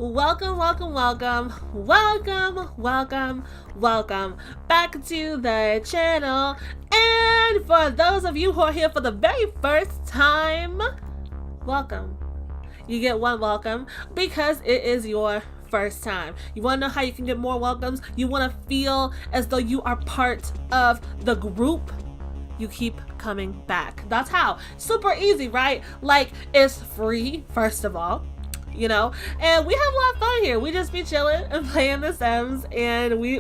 Welcome, welcome, welcome, welcome, welcome, welcome back to the channel. And for those of you who are here for the very first time, welcome. You get one welcome because it is your first time. You want to know how you can get more welcomes? You want to feel as though you are part of the group? You keep coming back. That's how. Super easy, right? Like, it's free, first of all. You know, and we have a lot of fun here. We just be chilling and playing The Sims, and we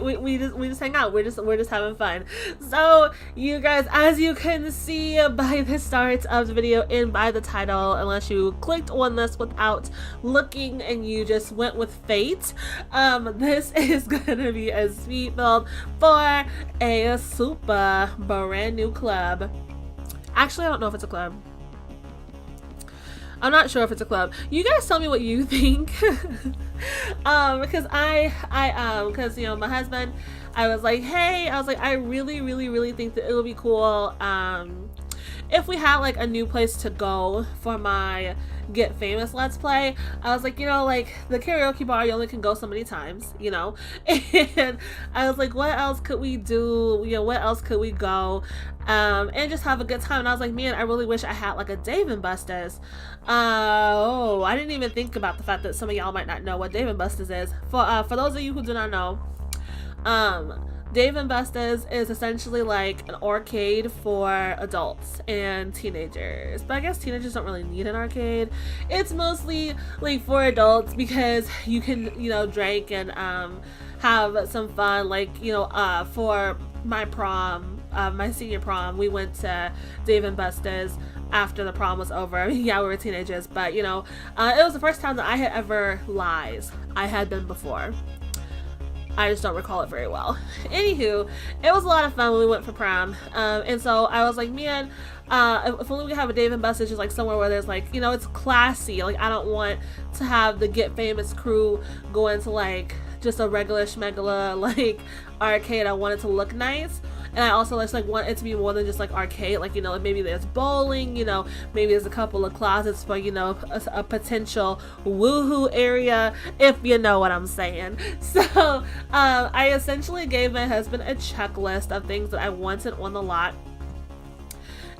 just hang out. We're just having fun. So you guys, as you can see by the start of the video and by the title, unless you clicked on this without looking and you just went with fate, this is gonna be a speed build for a super brand new club. Actually, I don't know if it's a club. I'm not sure if it's a club. You guys tell me what you think. Because because you know, my husband, I was like, hey, I really think that it would be cool if we had like a new place to go for my Get Famous Let's Play. I was like, you know, like the karaoke bar, you only can go so many times, you know. And I was like, what else could we do? You know, what else could we go? And just have a good time. And I was like, man, I really wish I had like a Dave and Buster's. Oh, I didn't even think about the fact that some of y'all might not know what Dave and Buster's is. For those of you who do not know, Dave and Buster's is essentially like an arcade for adults and teenagers. But I guess teenagers don't really need an arcade. It's mostly like for adults because you can, you know, drink and have some fun. Like, you know, for my prom, my senior prom, we went to Dave and Buster's after the prom was over. I mean, yeah, we were teenagers, but you know, it was the first time that I had ever lies. I had been before. I just don't recall it very well. Anywho, it was a lot of fun when we went for prom. And so I was like, man, if only we could have a Dave and Buster's just like somewhere where there's like, you know, it's classy. Like, I don't want to have the Get Famous crew go into like just a regular schmegula like arcade. I want it to look nice. And I also just like want it to be more than just like arcade. Like, you know, like maybe there's bowling, you know, maybe there's a couple of closets for, you know, a potential woohoo area, if you know what I'm saying. So I essentially gave my husband a checklist of things that I wanted on the lot.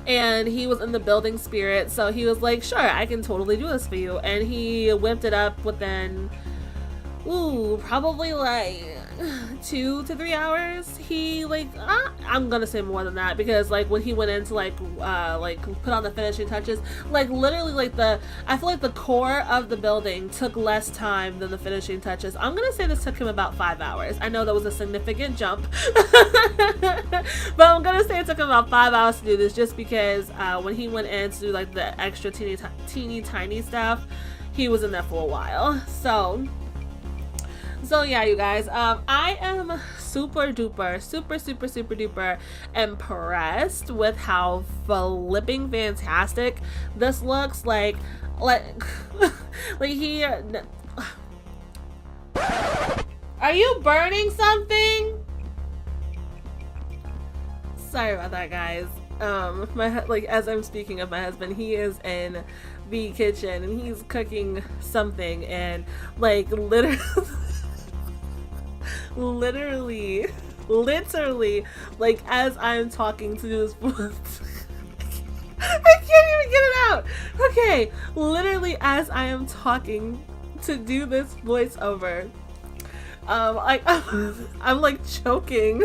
And he was in the building spirit. So he was like, sure, I can totally do this for you. And he whipped it up within, probably like 2 to 3 hours. He like I'm gonna say more than that, because like when he went into like put on the finishing touches, like literally like I feel like the core of the building took less time than the finishing touches. I'm gonna say this took him about 5 hours. I know that was a significant jump, but I'm gonna say it took him about 5 hours to do this, just because when he went in to do like the extra teeny tiny stuff, he was in there for a while. So yeah, you guys, I am super duper impressed with how flipping fantastic this looks. Like he are you burning something? Sorry about that, guys. As I'm speaking of my husband, he is in the kitchen and he's cooking something, and like literally, like as I'm talking to this I can't even get it out. Okay, literally as I am talking to do this voiceover, I'm like choking.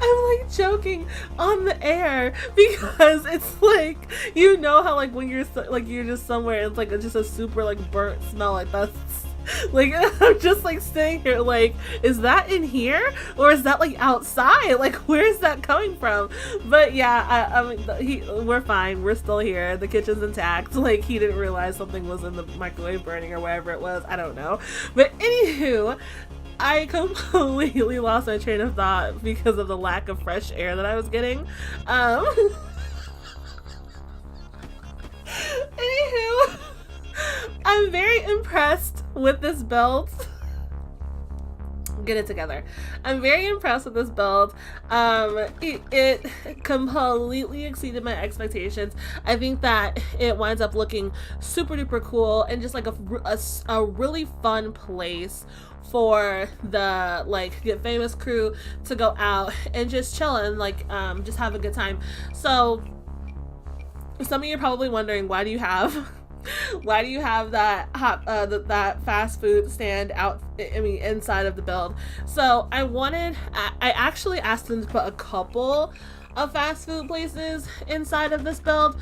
I'm like choking on the air, because it's like, you know how like when you're just somewhere, it's like just a super like burnt smell, like that's like I'm just like sitting here like, is that in here or is that like outside? Like, where is that coming from? But yeah, we're fine. We're still here. The kitchen's intact. Like, he didn't realize something was in the microwave burning or wherever it was. I don't know. But anywho, I completely lost my train of thought because of the lack of fresh air that I was getting. Anywho, I'm very impressed with this build. get it together. I'm very impressed with this build. It completely exceeded my expectations. I think that it winds up looking super duper cool and just like a really fun place for the like Get Famous crew to go out and just chill and like just have a good time. So some of you are probably wondering, why do you have that that fast food stand out, I mean, inside of the build? So I actually asked them to put a couple of fast food places inside of this build,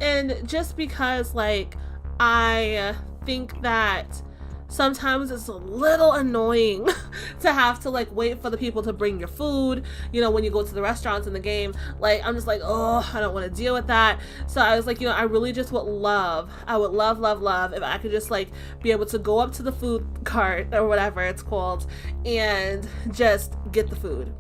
and just because like I think that sometimes it's a little annoying to have to like wait for the people to bring your food, you know, when you go to the restaurants in the game. Like, I'm just like, oh, I don't want to deal with that. So I was like, you know, I really just would love if I could just like be able to go up to the food cart or whatever it's called and just get the food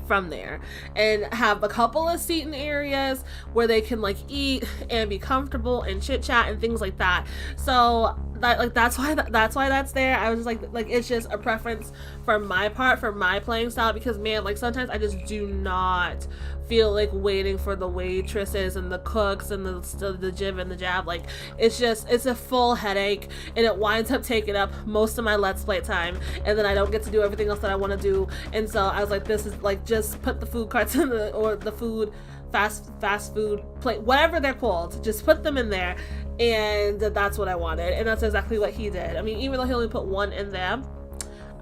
from there and have a couple of seating areas where they can like eat and be comfortable and chit chat and things like that. So that like that's why that's there. I was just like it's just a preference for my part, for my playing style, because man, like sometimes I just do not feel like waiting for the waitresses and the cooks and the jib and the jab. Like it's a full headache, and it winds up taking up most of my Let's Play time, and then I don't get to do everything else that I want to do. And so I was like, this is like, just put the food carts in the food fast food plate, whatever they're called, just put them in there. And that's what I wanted, and that's exactly what he did. I mean, even though he only put one in there,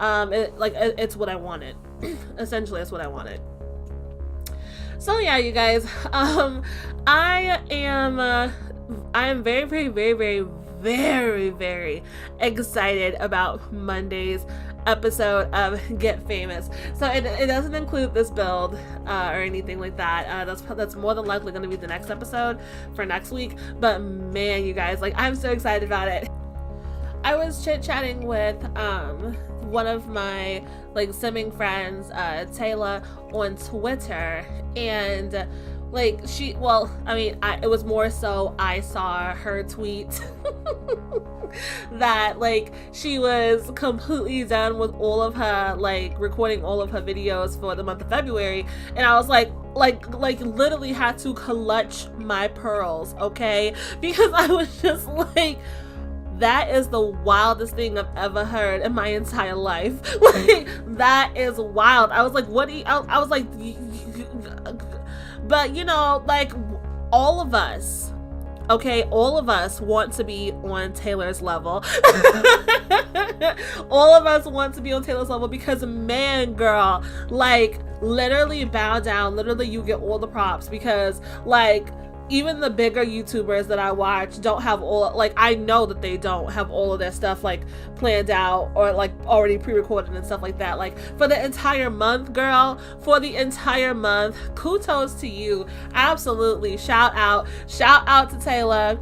it's what I wanted. Essentially, it's what I wanted. So yeah, you guys, I am very, very, very, very, very, very excited about Monday's episode of Get Famous. So it doesn't include this build or anything like that. That's more than likely going to be the next episode for next week. But man, you guys, like, I'm so excited about it. I was chit-chatting with one of my like simming friends, Taylor, on Twitter, and like it was more so I saw her tweet that like she was completely done with all of her like recording all of her videos for the month of February, and I was like literally had to clutch my pearls, okay, because I was just like, that is the wildest thing I've ever heard in my entire life. Like, that is wild. I was like, what do you, I was like, but you know, like, all of us want to be on Taylor's level. All of us want to be on Taylor's level because, man, girl, like, literally bow down. Literally, you get all the props, because like, even the bigger YouTubers that I watch don't have all, like, I know that they don't have all of their stuff like planned out or like already pre-recorded and stuff like that. Like, for the entire month, girl, for the entire month, kudos to you. Absolutely. Shout out to Taylor.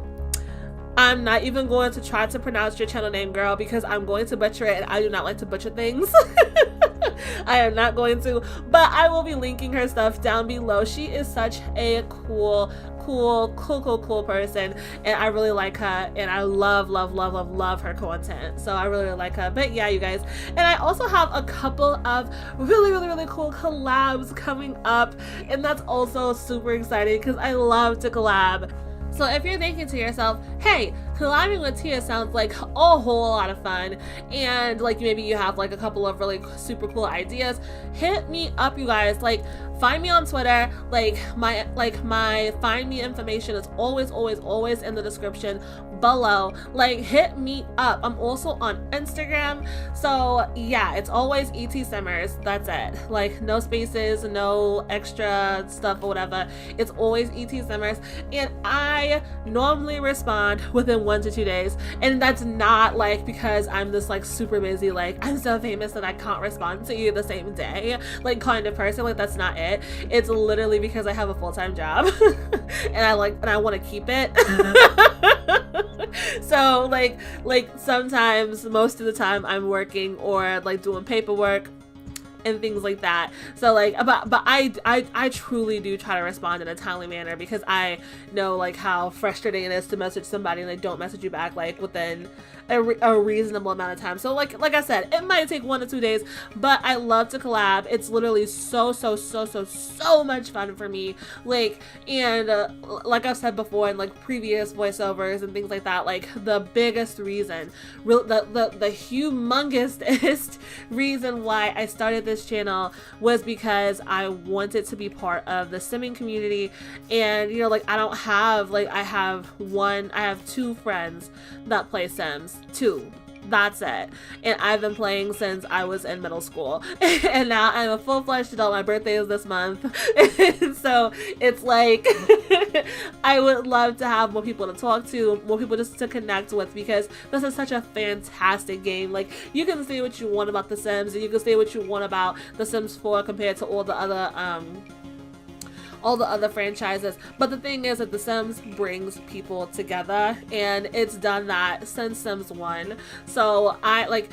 I'm not even going to try to pronounce your channel name, girl, because I'm going to butcher it, and I do not like to butcher things. I am not going to, but I will be linking her stuff down below. She is such a cool person, and I really like her, and I love her content. So I really like her. But yeah, you guys, and I also have a couple of really cool collabs coming up, and that's also super exciting because I love to collab. So if you're thinking to yourself, hey, collabing with Tia sounds like a whole lot of fun, and like maybe you have like a couple of really super cool ideas, hit me up, you guys. Like, find me on Twitter. My find me information is always in the description below. Like, hit me up. I'm also on Instagram. So yeah, it's always ET Simmers. That's it. Like, no spaces, no extra stuff or whatever. It's always ET Simmers, and I normally respond within 1 to 2 days, and that's not like because I'm this like super busy, like I'm so famous that I can't respond to you the same day, like kind of person. Like, that's not it. It's literally because I have a full-time job and I want to keep it. So like sometimes, most of the time, I'm working or like doing paperwork and things like that. So like, but I truly do try to respond in a timely manner, because I know like how frustrating it is to message somebody and they don't message you back like within a reasonable amount of time. So like I said, it might take 1 to 2 days, but I love to collab. It's literally so much fun for me. Like, and like I've said before in like previous voiceovers and things like that, like the biggest reason, the humongous reason why I started this channel was because I wanted to be part of the simming community. And you know, like I have 2 friends that play Sims. 2. That's it. And I've been playing since I was in middle school. And now I'm a full-fledged adult. My birthday is this month. And so it's like I would love to have more people to talk to, more people just to connect with, because this is such a fantastic game. Like, you can say what you want about The Sims, and you can say what you want about The Sims 4 compared to all the other franchises, but the thing is that The Sims brings people together, and it's done that since Sims 1. So I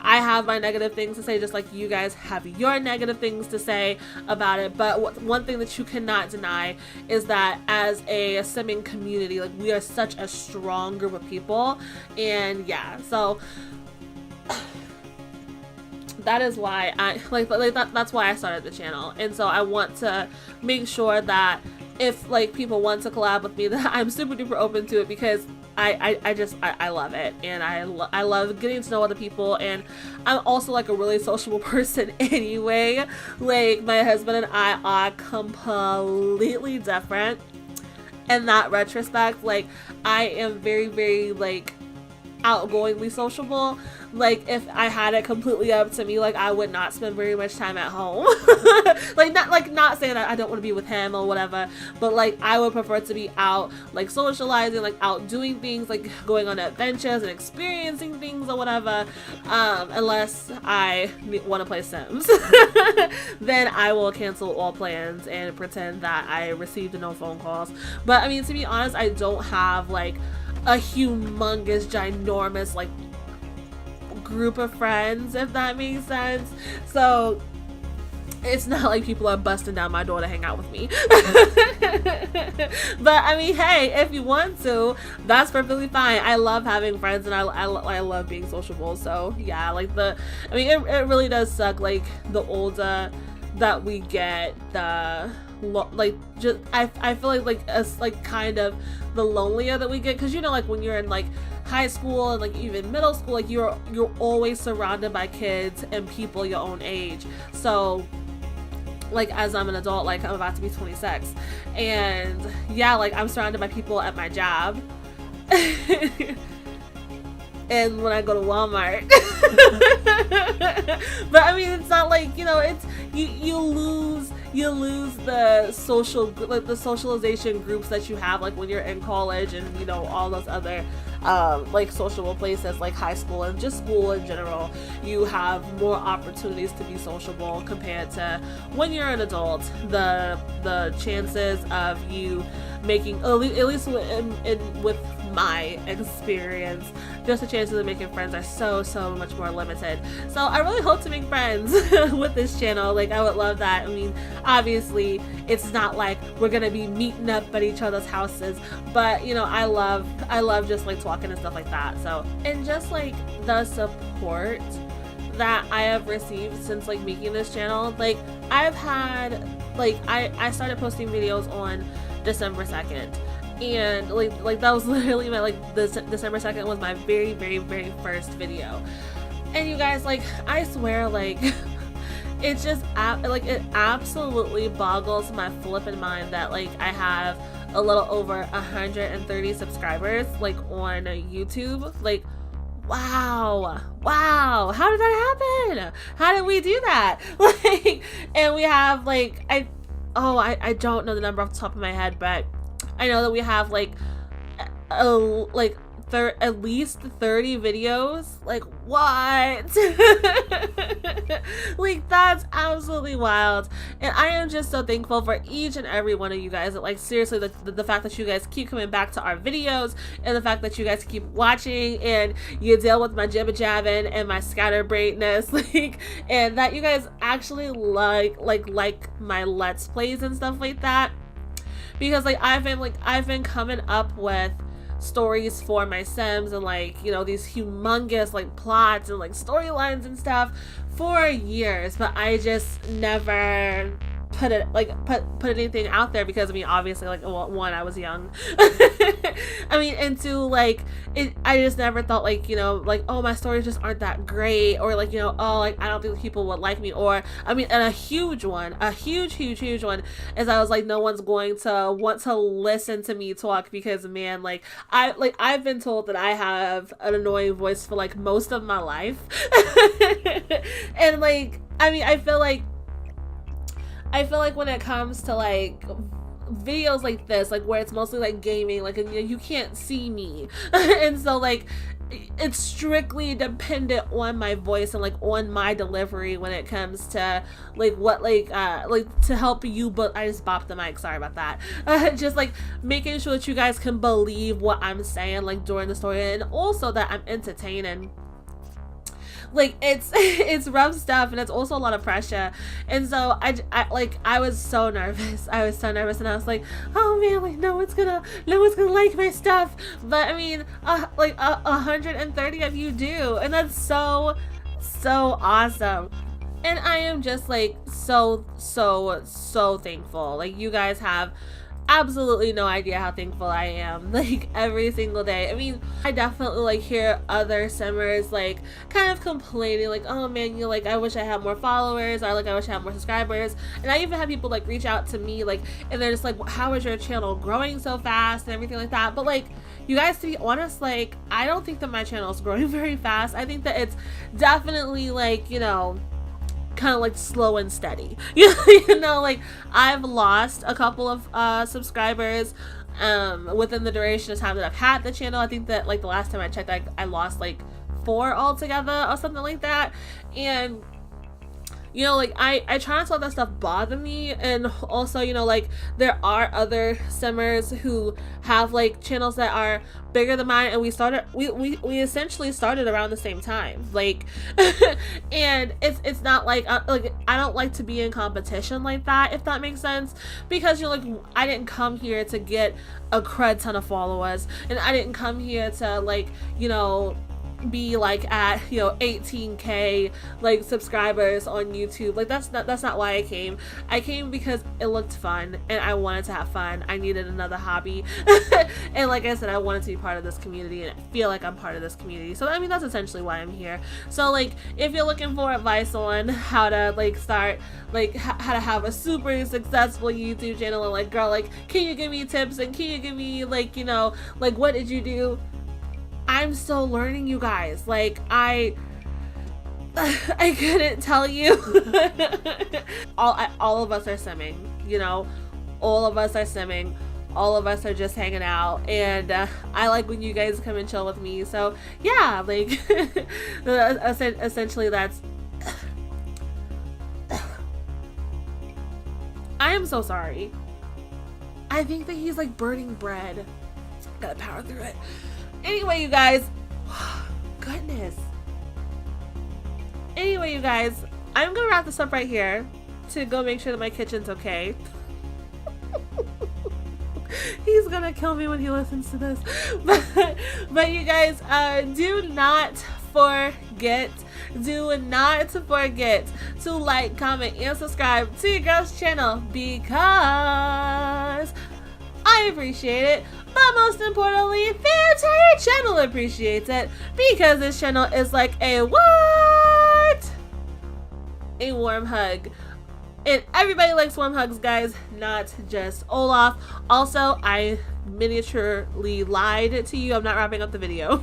have my negative things to say, just like you guys have your negative things to say about it, but one thing that you cannot deny is that as a simming community, like, we are such a strong group of people. And yeah, so that is why I that's why I started the channel. And so I want to make sure that if like people want to collab with me, that I'm super duper open to it, because I love it, and I love getting to know other people. And I'm also like a really sociable person anyway. Like, my husband and I are completely different in that retrospect. Like, I am very like outgoingly sociable. Like, if I had it completely up to me, like, I would not spend very much time at home. not saying that I don't want to be with him or whatever, but like, I would prefer to be out, like, socializing, like out doing things, like going on adventures and experiencing things or whatever. Unless I want to play Sims, then I will cancel all plans and pretend that I received no phone calls. But I mean, to be honest, I don't have like a humongous, ginormous, like, group of friends, if that makes sense. So it's not like people are busting down my door to hang out with me. But I mean, hey, if you want to, that's perfectly fine. I love having friends, and I love being sociable. So yeah, like, it really does suck, like, the older that we get, I feel like it's like kind of the lonelier that we get, because, you know, like, when you're in like high school and like even middle school, like, you're always surrounded by kids and people your own age. So like, as I'm an adult, like, I'm about to be 26, and yeah, like, I'm surrounded by people at my job and when I go to Walmart. But I mean, it's not like, you know, it's you lose the socialization groups that you have, like, when you're in college, and, you know, all those other like sociable places, like high school and just school in general. You have more opportunities to be sociable compared to when you're an adult. The chances of you making, at least with my experience, just the chances of making friends are so much more limited. So I really hope to make friends with this channel. Like, I would love that. I mean, obviously it's not like we're gonna be meeting up at each other's houses, but, you know, I love just like talking and stuff like that. So, and just like the support that I have received since like making this channel, like, I've had, like, I started posting videos on December 2nd. And like that was literally my, like, the December 2nd was my very first video. And you guys, like, I swear, like, it's just like, it absolutely boggles my flipping mind that, like, I have a little over 130 subscribers, like, on YouTube. Like, wow, how did that happen? How did we do that? Like, and we have, like, I don't know the number off the top of my head, but I know that we have like at least 30 videos. Like, what? Like, that's absolutely wild. And I am just so thankful for each and every one of you guys. Like, seriously, the fact that you guys keep coming back to our videos, and the fact that you guys keep watching, and you deal with my jibber jabbing and my scatterbrainedness, like, and that you guys actually like my Let's Plays and stuff like that. Because, like, I've been coming up with stories for my Sims and like, you know, these humongous like plots and like storylines and stuff for years, but I just never put it like put anything out there because I mean obviously like, well, one, I was young. I mean, and two, like I just never thought like, you know, like, oh, my stories just aren't that great, or like, you know, oh, like I don't think people would like me, or I mean, and a huge one, a huge one is I was like, no one's going to want to listen to me talk because man, like I've been told that I have an annoying voice for like most of my life. And like, I mean, I feel like when it comes to like videos like this, like where it's mostly like gaming, like, you know, you can't see me. And so like it's strictly dependent on my voice and like on my delivery when it comes to like what like to help you. But I just bopped the mic, sorry about that. Just like making sure that you guys can believe what I'm saying like during the story, and also that I'm entertaining. Like it's rough stuff, and it's also a lot of pressure. And so I was so nervous. And I was like, oh man, like no one's gonna like my stuff. But I mean, like 130 of you do, and that's so awesome. And I am just like so thankful. Like, you guys have absolutely no idea how thankful I am, like every single day. I mean, I definitely like hear other simmers like kind of complaining like, oh man, you like, I wish I had more followers, or like I wish I had more subscribers. And I even had people like reach out to me like, and they're just like, how is your channel growing so fast and everything like that. But like, you guys, to be honest, like I don't think that my channel is growing very fast. I think that it's definitely like, you know, kind of like slow and steady. You know, like I've lost a couple of subscribers within the duration of time that I've had the channel. I think that like the last time I checked, I lost like 4 altogether or something like that. And you know, like I try not to let that stuff bother me. And also, you know, like there are other simmers who have like channels that are bigger than mine, and we essentially started around the same time, like and it's not like I don't like to be in competition like that, if that makes sense, because you know, like I didn't come here to get a crud ton of followers, and I didn't come here to like, you know, be like at, you know, 18k like subscribers on YouTube. Like that's not why I came. I came because it looked fun and I wanted to have fun. I needed another hobby. And like I said, I wanted to be part of this community, and I feel like I'm part of this community. So I mean, that's essentially why I'm here. So like, if you're looking for advice on how to like start like how to have a super successful YouTube channel, and like, girl, like, can you give me tips, and can you give me like, you know, like what did you do? I'm still learning, you guys. Like I couldn't tell you. all of us are simming, you know, all of us are simming, all of us are just hanging out, and I like when you guys come and chill with me. So yeah, like essentially that's I am so sorry. I think that he's like burning bread. Gotta power through it. Anyway, you guys, goodness. Anyway, you guys, I'm gonna wrap this up right here to go make sure that my kitchen's okay. He's gonna kill me when he listens to this. But you guys, do not forget to like, comment, and subscribe to your girl's channel, because I appreciate it. But most importantly, the entire channel appreciates it, because this channel is like a what? A warm hug. And everybody likes warm hugs, guys, not just Olaf. Also, I miniaturely lied to you. I'm not wrapping up the video.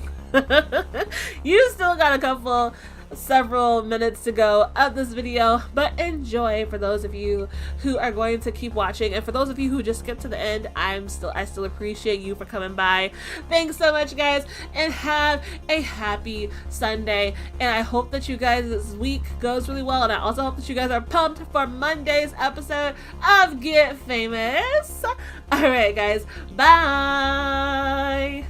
You still got several minutes to go of this video, but enjoy for those of you who are going to keep watching, and for those of you who just skipped to the end, I still appreciate you for coming by. Thanks so much, guys, and have a happy Sunday. And I hope that you guys this week goes really well, and I also hope that you guys are pumped for Monday's episode of Get Famous. All right, guys, bye.